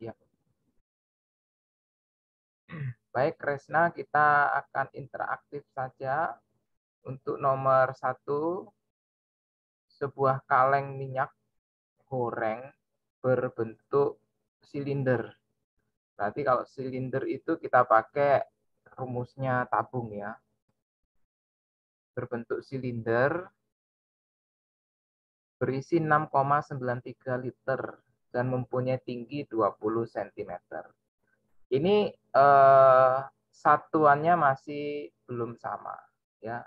Ya. Baik, Kresna, kita akan interaktif saja. Untuk nomor 1, sebuah kaleng minyak goreng berbentuk silinder. Berarti kalau silinder itu kita pakai rumusnya tabung ya. Berbentuk silinder, berisi 6,93 liter dan mempunyai tinggi 20 cm. Ini satuannya masih belum sama ya.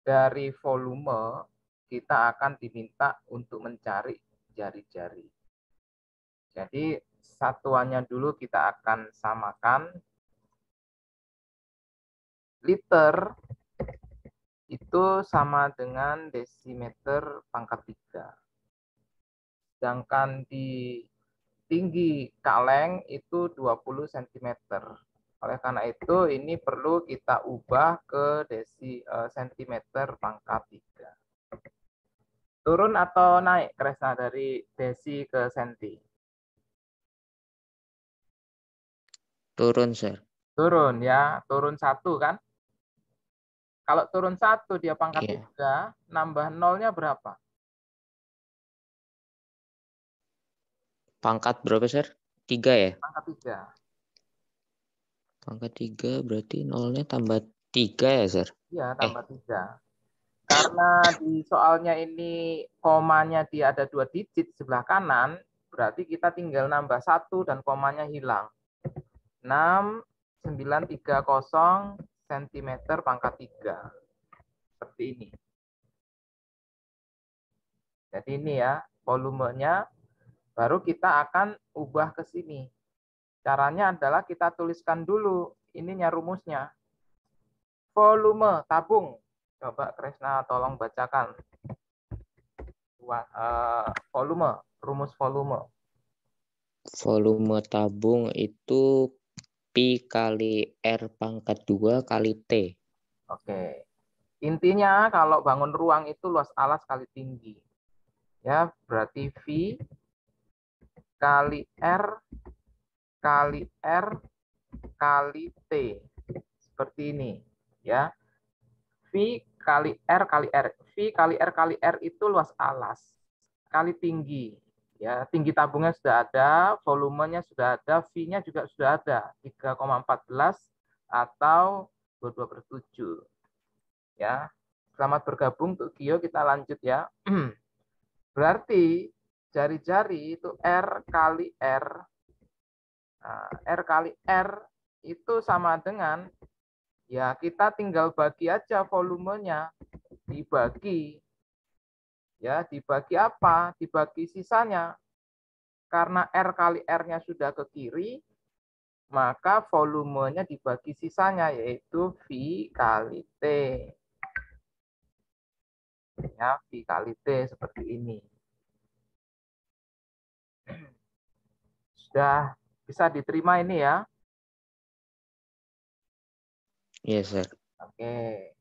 Dari volume kita akan diminta untuk mencari jari-jari. Jadi satuannya dulu kita akan samakan. Liter itu sama dengan desimeter pangkat 3. Sedangkan di tinggi kaleng itu 20 cm. Oleh karena itu ini perlu kita ubah ke sentimeter pangkat 3. Turun atau naik, Kresna, dari desi ke senti? Turun, Sir. Turun ya, turun 1 kan? Kalau turun 1 dia pangkat Iya. 3, nambah nolnya berapa? Pangkat berapa, Sir? 3 ya? Pangkat 3. Pangkat 3 berarti nolnya tambah 3 ya, Sir? Iya, tambah 3. Karena di soalnya ini komanya dia ada 2 digit sebelah kanan, berarti kita tinggal nambah 1 dan komanya hilang. 6,930 cm pangkat 3. Seperti ini. Jadi ini ya, volumenya. Baru kita akan ubah ke sini. Caranya adalah kita tuliskan dulu ininya rumusnya. Volume tabung. Coba Kresna tolong bacakan. Volume, rumus volume. Volume tabung itu Pi kali R pangkat 2 kali T. Oke. Intinya kalau bangun ruang itu luas alas kali tinggi. Ya, berarti V kali R kali R kali T. Seperti ini, ya. V kali R kali R. V kali R kali R itu luas alas kali tinggi. Ya, tinggi tabungnya sudah ada, volumenya sudah ada, V-nya juga sudah ada, 3,14 atau 22/7. Ya. Selamat bergabung untuk Gio, kita lanjut ya. Berarti jari-jari itu R kali R. Nah, R kali R itu sama dengan, ya kita tinggal bagi aja volumenya. Dibagi. Ya, dibagi apa? Dibagi sisanya. Karena R kali R-nya sudah ke kiri, maka volumenya dibagi sisanya, yaitu V kali T. Ya, V kali T seperti ini. Sudah bisa diterima ini ya? Iya, Sir. Oke.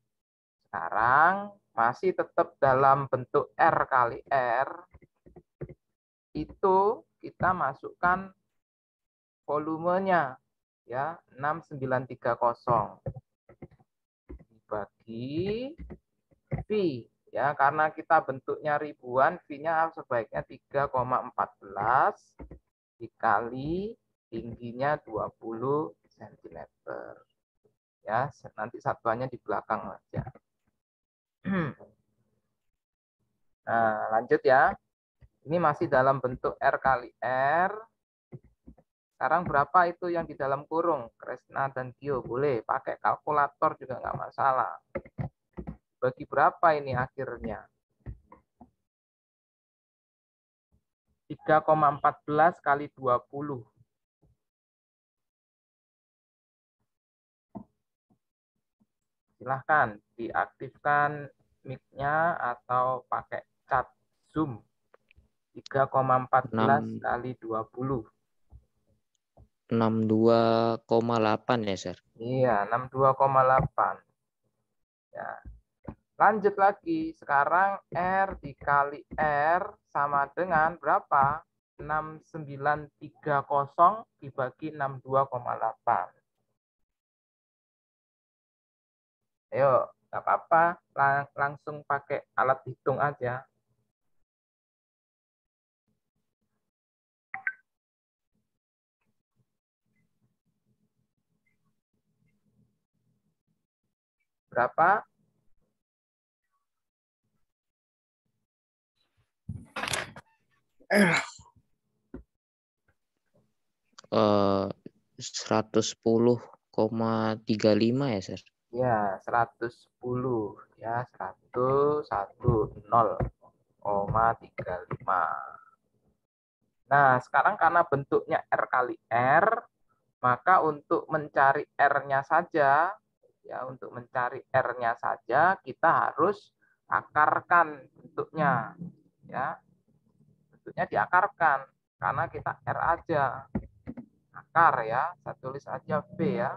Sekarang masih tetap dalam bentuk R kali R. Itu kita masukkan volumenya ya, 6,930 dibagi V ya, karena kita bentuknya ribuan, V-nya sebaiknya 3,14 dikali tingginya 20 cm. Ya, nanti satuannya di belakang aja. Nah, lanjut ya. Ini masih dalam bentuk R kali R. Sekarang berapa itu yang di dalam kurung? Kresna dan Gio boleh pakai kalkulator juga nggak masalah. Bagi berapa ini akhirnya? 3,14 kali 20. Silahkan diaktifkan mic-nya atau pakai chat Zoom. 3,14 6, kali 20. 62,8 ya, Sir? Iya, 62,8. Ya. Lanjut lagi. Sekarang R dikali R sama dengan berapa? 6930 dibagi 62,8. Ayo, nggak apa-apa, langsung pakai alat hitung aja. Berapa? Eh 110,35 ya, Sir? Ya, 110. Ya, 110,35. Nah, sekarang karena bentuknya R kali R, maka untuk mencari R-nya saja, ya untuk mencari R-nya saja kita harus akarkan bentuknya, ya. Bentuknya diakarkan karena kita R aja. Akar ya, saya tulis aja V ya.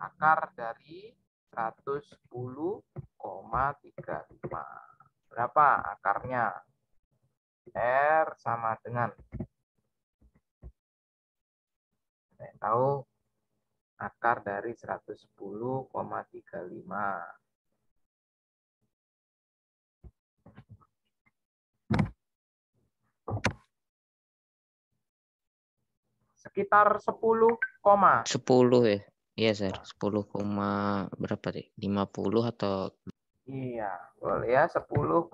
Akar dari 110,35. Berapa akarnya? R sama dengan, saya tahu akar dari 110,35. Sekitar 10, 10 ya. Iya, Sir. 10, berapa sih? 50 atau iya, boleh ya, 10,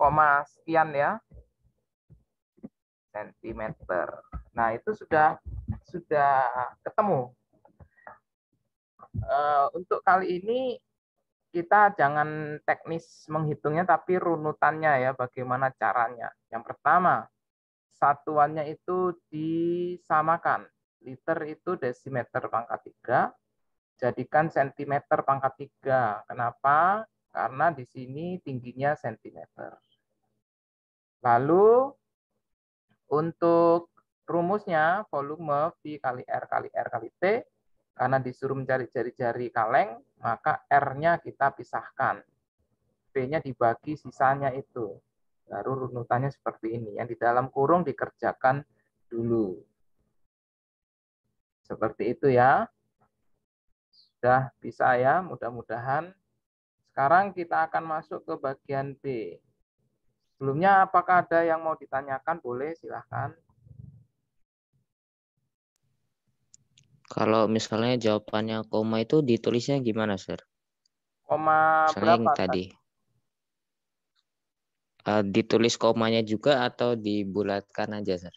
sekian ya sentimeter. Nah, itu sudah ketemu. Untuk kali ini kita jangan teknis menghitungnya, tapi runutannya ya, bagaimana caranya. Yang pertama, satuannya itu disamakan. Liter itu desimeter pangkat 3, jadikan sentimeter pangkat 3. Kenapa? Karena di sini tingginya sentimeter. Lalu untuk rumusnya volume V kali R kali R kali T, karena disuruh mencari jari-jari kaleng, maka R-nya kita pisahkan. V-nya dibagi sisanya itu. Baru runutannya seperti ini. Yang di dalam kurung dikerjakan dulu. Seperti itu ya. Sudah bisa ya, mudah-mudahan. Sekarang kita akan masuk ke bagian B. Sebelumnya apakah ada yang mau ditanyakan? Boleh, silahkan. kalau misalnya jawabannya koma itu ditulisnya gimana, Sir? Koma Misalnya yang berapa tadi. tadi? Ditulis komanya juga atau dibulatkan aja, Sir?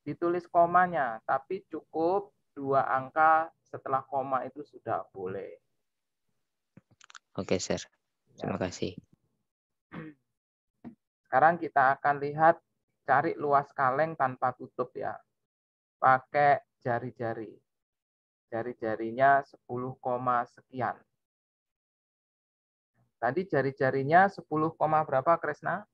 Ditulis komanya, tapi cukup 2 angka setelah koma itu sudah boleh. Oke, Sir. Terima Ya. kasih. Sekarang kita akan lihat cari luas kaleng tanpa tutup ya. Pakai jari-jari. Jari-jarinya 10, sekian. Tadi jari-jarinya 10, berapa, Kresna?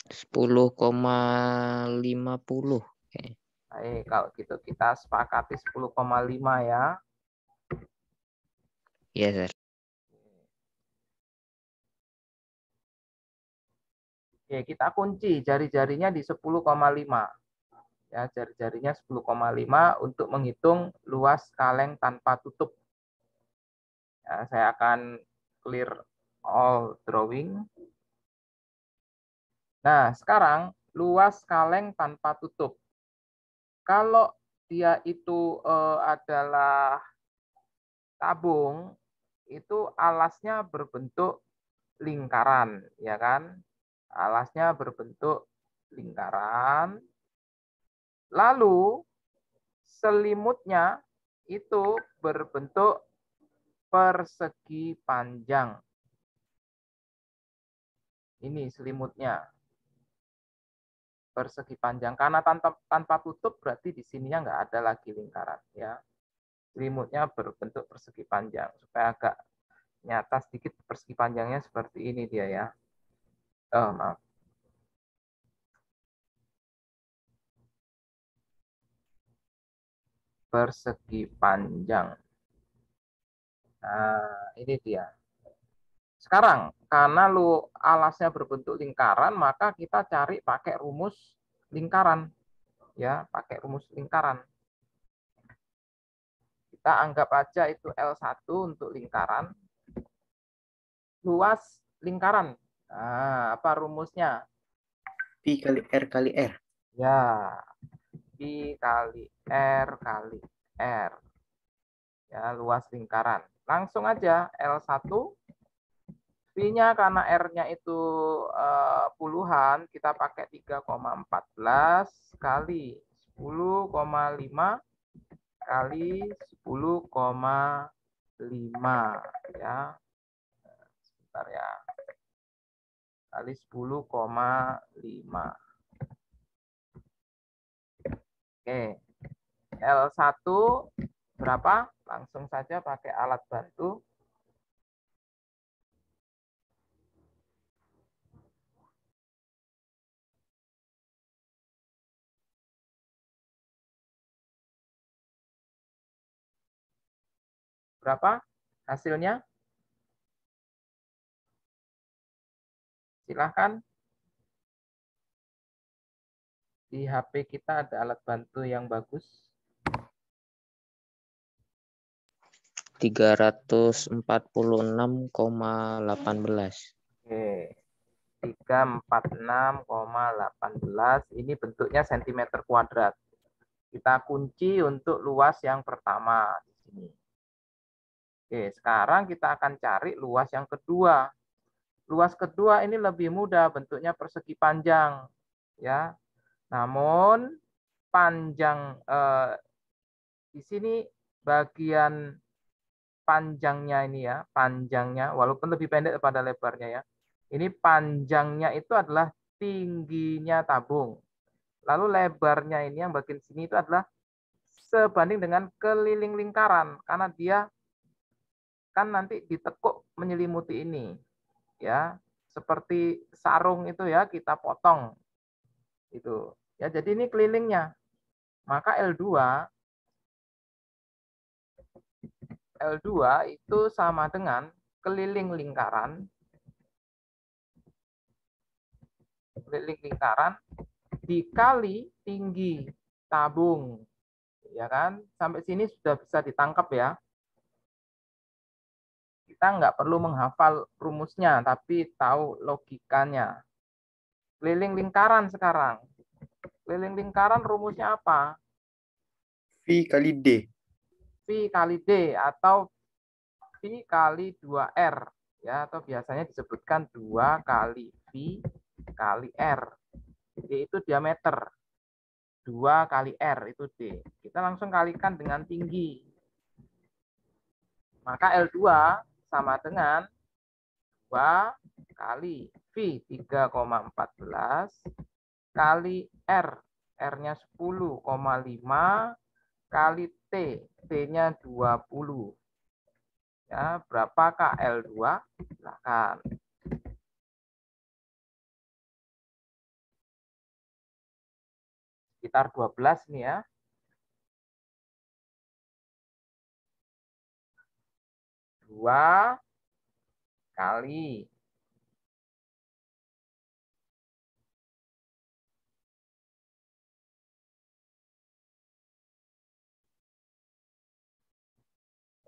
10,50. Oke. Baik, kalau gitu kita sepakati 10,5 ya. Iya, Sir. Oke, kita kunci jari-jarinya di 10,5. Ya, jari-jarinya 10,5 untuk menghitung luas kaleng tanpa tutup. Ya, saya akan clear all drawing. Nah, sekarang luas kaleng tanpa tutup. Kalau dia itu adalah tabung, itu alasnya berbentuk lingkaran, ya kan? Alasnya berbentuk lingkaran. Lalu selimutnya itu berbentuk persegi panjang. Ini selimutnya persegi panjang. Karena tanpa tutup berarti di sininya nggak ada lagi lingkaran, ya. Selimutnya berbentuk persegi panjang. Supaya agak nyata sedikit, persegi panjangnya seperti ini dia ya. Oh, maaf. Persegi panjang. Nah, ini dia. Sekarang, karena alasnya berbentuk lingkaran, maka kita cari pakai rumus lingkaran. Ya, pakai rumus lingkaran. Kita anggap aja itu L1 untuk lingkaran. Luas lingkaran. Nah, apa rumusnya? Pi kali R kali R. Ya, Pi kali R kali R. Ya, luas lingkaran. Langsung aja L1. Pi-nya karena R-nya itu puluhan, kita pakai 3,14 kali 10,5 kali 10,5 ya. Sebentar ya. Kali 10,5. Oke. L1 berapa? Langsung saja pakai alat bantu. Berapa hasilnya? Silahkan. Di HP kita ada alat bantu yang bagus. 346,18. Oke. 346,18. Ini bentuknya sentimeter kuadrat. Kita kunci untuk luas yang pertama di sini. Oke, sekarang kita akan cari luas yang kedua. Luas kedua ini lebih mudah, bentuknya persegi panjang, ya. Namun panjang di sini bagian panjangnya ini ya, panjangnya walaupun lebih pendek daripada lebarnya ya. Ini panjangnya itu adalah tingginya tabung. Lalu lebarnya ini yang bagian sini itu adalah sebanding dengan keliling lingkaran karena dia kan nanti ditekuk menyelimuti ini. Ya, seperti sarung itu ya kita potong. Itu. Ya, jadi ini kelilingnya. Maka L2 itu sama dengan keliling lingkaran dikali tinggi tabung. Ya kan? Sampai sini sudah bisa ditangkap ya. Kita nggak perlu menghafal rumusnya, tapi tahu logikanya. Keliling lingkaran sekarang. Keliling lingkaran rumusnya apa? V kali D. V kali D atau V kali 2R. Ya, atau biasanya disebutkan 2 kali V kali R. Yaitu diameter. 2 kali R itu D. Kita langsung kalikan dengan tinggi. Maka L2 sama dengan 2 kali V 3,14 kali R. R-nya 10,5 kali T. T-nya 20. Ya, berapakah L2? Silakan. Sekitar 12 nih ya. Dua kali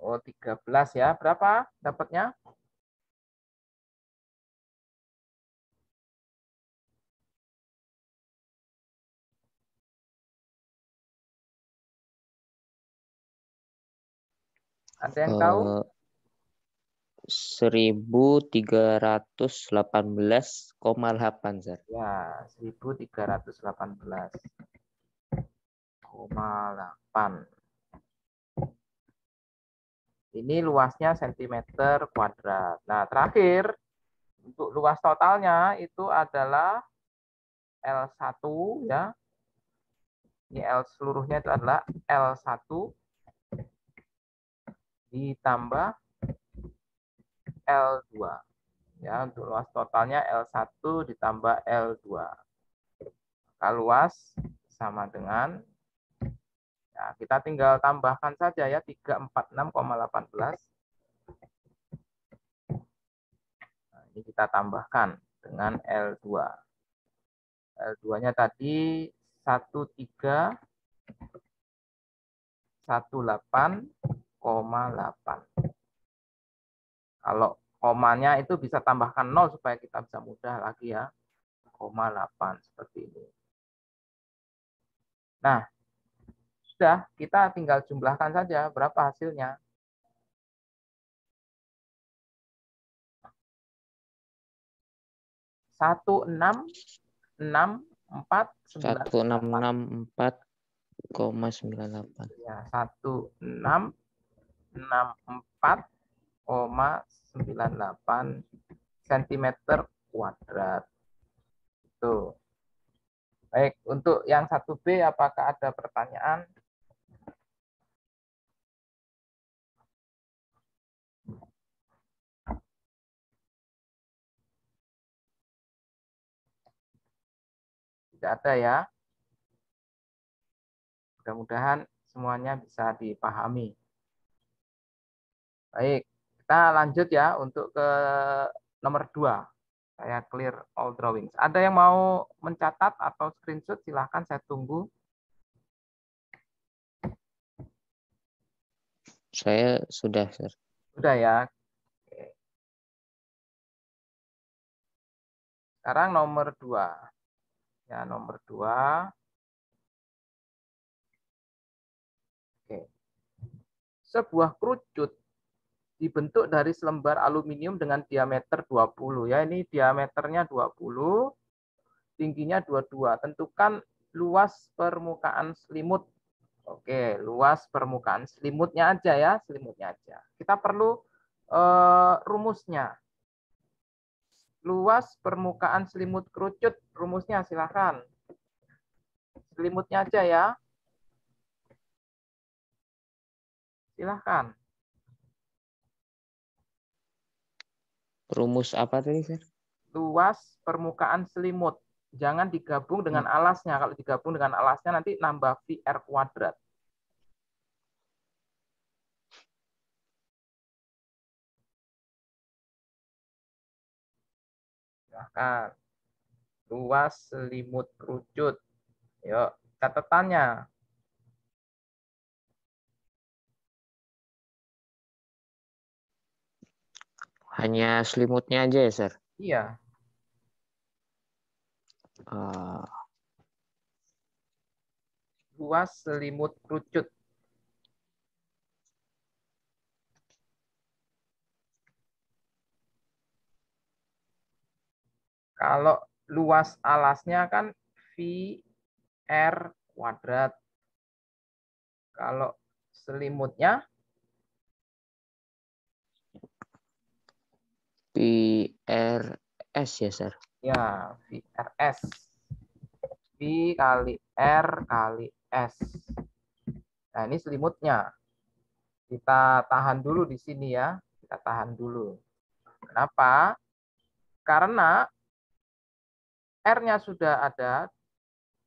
oh 13 ya. Berapa dapatnya? Ada yang tahu? 1318,8, Sir. Ya, 1318,8. Ini luasnya sentimeter kuadrat. Nah, terakhir untuk luas totalnya itu adalah L1 ya. Ini L seluruhnya itu adalah L1 ditambah L2. Ya, untuk luas totalnya L1 ditambah L2. Maka luas sama dengan ya, kita tinggal tambahkan saja ya 346,18. Nah, ini kita tambahkan dengan L2. L2-nya tadi 1318,8. Kalau komanya itu bisa tambahkan 0 supaya kita bisa mudah lagi ya. 0,8 seperti ini. Nah, sudah, kita tinggal jumlahkan saja berapa hasilnya. Satu enam enam empat 1664,98. ya 1664,98 cm kuadrat. Tuh. Baik, untuk yang 1B apakah ada pertanyaan? Tidak ada ya. Mudah-mudahan semuanya bisa dipahami. Baik, kita lanjut ya untuk ke nomor 2. Saya clear all drawings. Ada yang mau mencatat atau screenshot? Silahkan, saya tunggu. Saya sudah, Sir. Sudah ya. Oke. Sekarang nomor 2. Ya, nomor 2. Oke. Sebuah kerucut dibentuk dari selembar aluminium dengan diameter 20. Ya, ini diameternya 20, tingginya 22. Tentukan luas permukaan selimut. Oke, luas permukaan selimutnya aja ya, selimutnya aja. Kita perlu rumusnya. Luas permukaan selimut kerucut, rumusnya silakan. Selimutnya aja ya. Silahkan. Rumus apa tadi, Sir? Luas permukaan selimut. Jangan digabung dengan alasnya. Kalau digabung dengan alasnya nanti nambah VR kuadrat. Silahkan. Luas selimut kerucut. Yuk, catatannya. Hanya selimutnya aja ya, Sir? Iya. Luas selimut kerucut. Kalau luas alasnya kan VR kuadrat. Kalau selimutnya VRS ya, Sir? ya VRS. V kali R kali S. Nah, ini selimutnya. Kita tahan dulu di sini ya. Kita tahan dulu. Kenapa? Karena R-nya sudah ada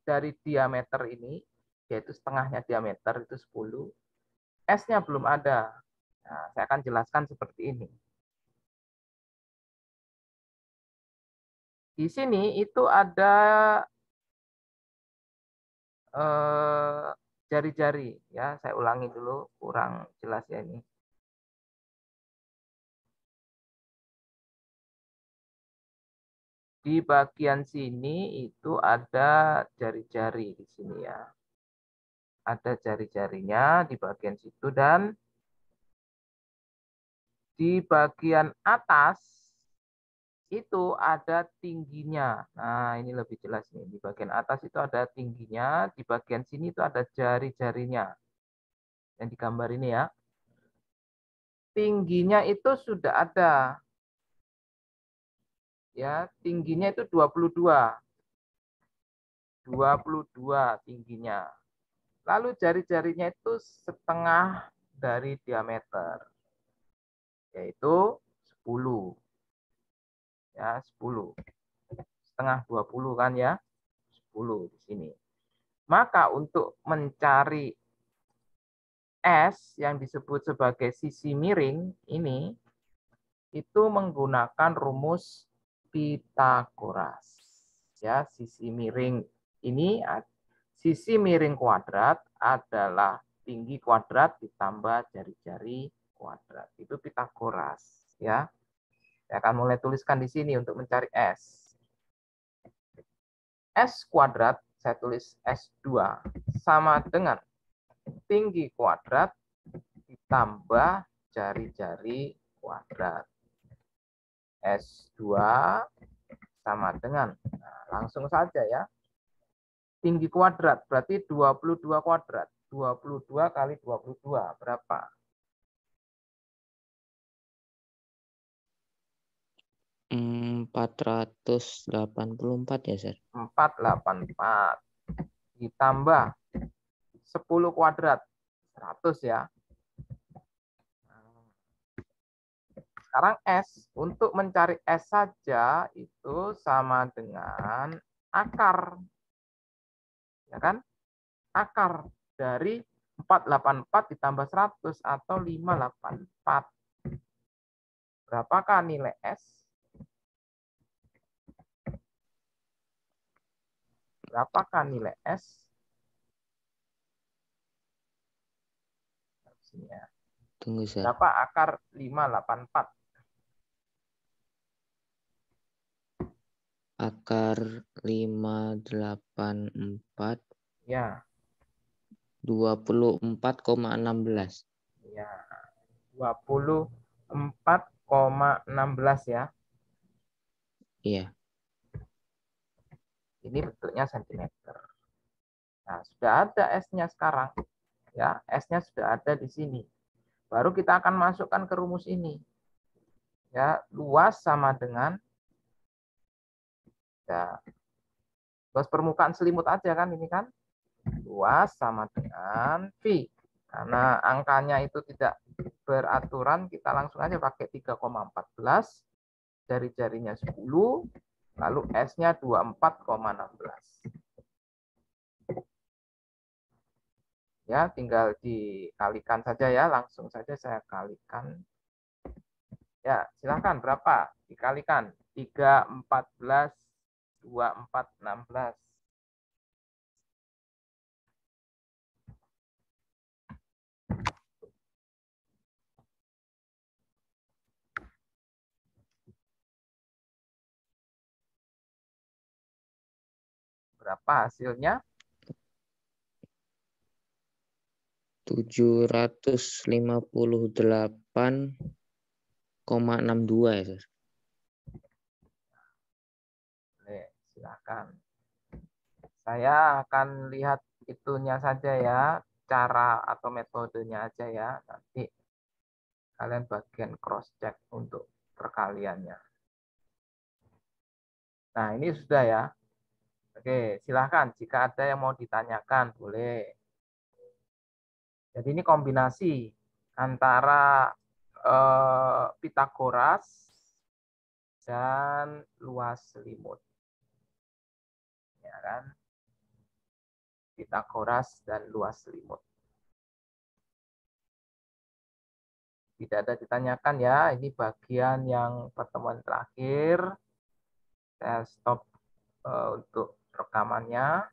dari diameter ini, yaitu setengahnya diameter, itu 10. S-nya belum ada. Nah, saya akan jelaskan seperti ini. Di sini itu ada jari-jari. Ya, saya ulangi dulu, kurang jelas ya ini. Di bagian sini itu ada jari-jari di sini ya. Ada jari-jarinya di bagian situ dan di bagian atas itu ada tingginya. Nah, ini lebih jelas nih. Di bagian atas itu ada tingginya, di bagian sini itu ada jari-jarinya. Yang digambar ini ya. Tingginya itu sudah ada. Ya, tingginya itu 22. 22 tingginya. Lalu jari-jarinya itu setengah dari diameter, yaitu 10. Ya, 10. Setengah 20 kan ya. 10 di sini. Maka untuk mencari S yang disebut sebagai sisi miring ini, itu menggunakan rumus Pitagoras. Ya, sisi miring ini, sisi miring kuadrat adalah tinggi kuadrat ditambah jari-jari kuadrat. Itu Pitagoras, ya. Saya akan mulai tuliskan di sini untuk mencari S. S kuadrat, saya tulis S2, sama dengan tinggi kuadrat ditambah jari-jari kuadrat. S2 sama dengan, nah, langsung saja ya. Tinggi kuadrat berarti 22 kuadrat. 22 kali 22 berapa? 484 ya, Sir. 484 ditambah 10 kuadrat 100 ya. Sekarang S, untuk mencari S saja itu sama dengan akar. Ya kan? Akar dari 484 ditambah 100 atau 584. Berapakah nilai S? Berapakah nilai S? Sini ya. Tunggu, Sir. Berapa akar 584? Akar 584 Ya. 24,16. Ya. 24,16 ya. Iya. Ini bentuknya sentimeter. Nah, sudah ada S-nya sekarang. Ya, S-nya sudah ada di sini. Baru kita akan masukkan ke rumus ini. Ya, luas sama dengan, ya, luas permukaan selimut aja kan ini kan. Luas sama dengan V. Karena angkanya itu tidak beraturan, kita langsung aja pakai 3,14. Jari-jarinya 10. Lalu S-nya 24,16. Ya, tinggal dikalikan saja ya, langsung saja saya kalikan. Ya, silakan berapa? Dikalikan 3, 14, 2, 4, 16. Berapa hasilnya? 758,62 ya, Sir. Oke, silakan. Saya akan lihat itunya saja ya, cara atau metodenya aja ya. Nanti kalian bagian cross check untuk perkaliannya. Nah, ini sudah ya. Oke, silahkan. Jika ada yang mau ditanyakan, boleh. Jadi ini kombinasi antara Pitagoras dan luas selimut. Ya kan? Pitagoras dan luas selimut. Tidak ada ditanyakan ya. Ini bagian yang pertemuan terakhir. Saya stop untuk rekamannya.